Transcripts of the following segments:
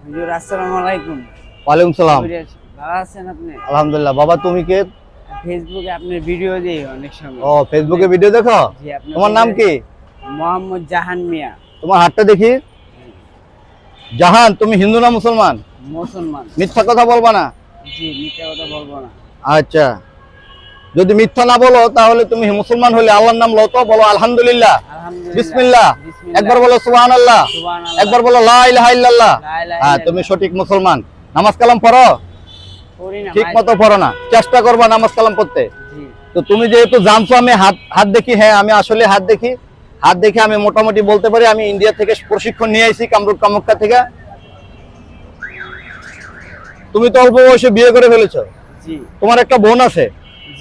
হুজুর আসসালামু আলাইকুম। ওয়ালাইকুম সালাম। ভালো আছেন আপনি? আলহামদুলিল্লাহ। বাবা তুমি কে? ফেসবুকে আপনার ভিডিও দেই অনেক সময়। ও ফেসবুকে ভিডিও দেখো? জি। তোমার নাম কি? মোহাম্মদ জাহান মিয়া। তোমার হাতটা দেখি। জাহান, তুমি হিন্দু না মুসলমান? মুসলমান। মিথ্যা কথা বলবা না। জি, মিথ্যা কথা বলবো না। আচ্ছা, যদি মিথ্যা না বলো তাহলে তুমি মুসলমান হলে আল্লাহর নাম লও তো, বলো আলহামদুলিল্লাহ, বিসমিল্লাহ, একবার বলো সুবহানাল্লাহ, একবার বলো লা ইলাহা ইল্লাল্লাহ। হ্যাঁ, তুমি সঠিক মুসলমান। নামাজ কালাম পড়ো? ঠিক মতো পড়ো না, চেষ্টা করবা নামাজ কালাম পড়তে। তো তুমি যেহেতু জানছো আমি হাত দেখি, হ্যাঁ আমি আসলে হাত দেখে আমি মোটামুটি বলতে পারি আমি ইন্ডিয়া থেকে প্রশিক্ষণ নিয়ে আইছি, কামরূপ কামাখ্যা থেকে। তুমি তো অল্প বয়সে বিয়ে করে ফেলেছো। জি। তোমার একটা বোন আছে।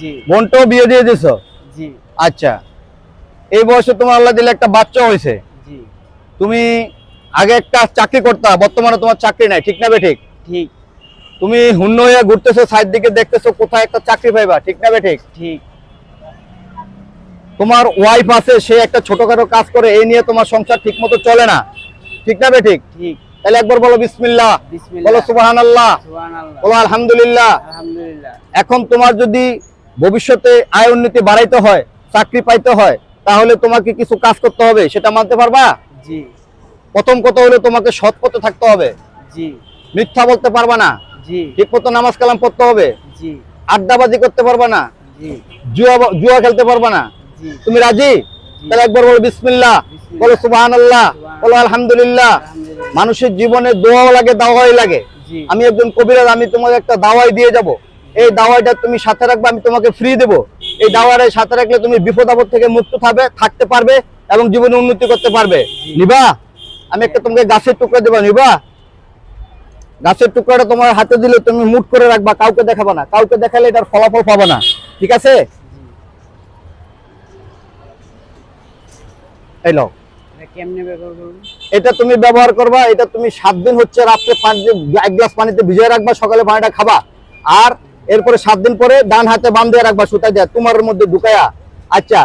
জি। বোনটাও বিয়ে দিয়ে দিয়েছো। জি। আচ্ছা, এই বয়সে তোমার আল্লাহ দিলে একটা বাচ্চা হয়েছে। জি। তুমি আগে একটা চাকরি করতা, বর্তমানে তোমার চাকরি নাই, ঠিক না বে ঠিক? ঠিক। তুমি হুন্ন হয়ে ঘুরতেছো, সাইড দিকে দেখতেছো কোথায় একটা চাকরি পাইবা, ঠিক না বে ঠিক? ঠিক। তোমার ওয়াইফ আছে, সে একটা ছোটখাটো কাজ করে, এই নিয়ে তোমার সংসার ঠিক মতো চলে না, ঠিক না বে ঠিক? ঠিক। তাহলে একবার বলো বিসমিল্লাহ, বলো সুবহানাল্লাহ, বলো আলহামদুলিল্লাহ। আলহামদুলিল্লাহ। এখন তোমার যদি ভবিষ্যতে আয় উন্নতি বাড়াইতে হয়, চাকরি পাইতে হয়, তাহলে তোমাকে কিছু কাজ করতে হবে, সেটা মানতে পারবা? জি। প্রথম কথা হলো তোমাকে সৎ পথে থাকতে হবে। জি। মিথ্যা বলতে পারবা না। জি। ঠিক মতো নামাজ কালাম পড়তে হবে। জি। আড্ডাবাজি করতে পারবা না। জি। জুয়া খেলতে পারবা না। জি। তুমি রাজি? তাহলে একবার বলো বিসমিল্লাহ, বলো সুবহানাল্লাহ, বলো আলহামদুলিল্লাহ। মানুষের জীবনে দোয়াও লাগে, দাওয়াই লাগে। আমি একজন কবিরাজ, আমি তোমাকে একটা দাওয়াই দিয়ে যাব। এই দাওয়াইটা তুমি সাথে রাখবে, আমি তোমাকে ফ্রি দেব। এই দাওয়াইটা সাথে রাখলে তুমি বিপদ আপদ থেকে মুক্ত থাকতে পারবে এবং জীবনে উন্নতি করতে পারবে। নিবা? আমি একটা তোমাকে গাছের টুকরা দেবো, নিবা? গাছের টুকরাটা তোমার হাতে দিলে তুমি মুট করে রাখবা, কাউকে দেখাবা না। কাউকে দেখালে এটার ফলাফল পাবে না, ঠিক আছে? এই নাও। এটা তুমি ব্যবহার করবা। এটা তুমি 7 দিন হচ্ছে রাত্রে 1 গ্লাস পানিতে ভিজিয়ে রাখবা, সকালে পানিটা খাবা। আর এরপরে 7 দিন পরে ডান হাতে বাম দিয়ে রাখবা, সুতা দিয়ে তোমার মধ্যে ঢুকায়া। আচ্ছা,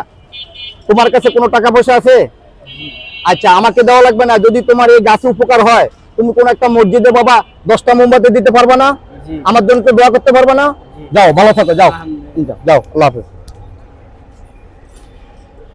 তোমার কাছে কোনো টাকা পয়সা আছে? আচ্ছা, আমাকে দেওয়া লাগবে না। যদি তোমার এই গাছে উপকার হয়, তুমি কোন একটা মসজিদে বাবা 10টা মোমবাতি দিতে পারবা না? আমার জন্য দোয়া করতে পারবা না? যাও, ভালো থাকো, যাও যাও, আল্লাহ হাফেজ।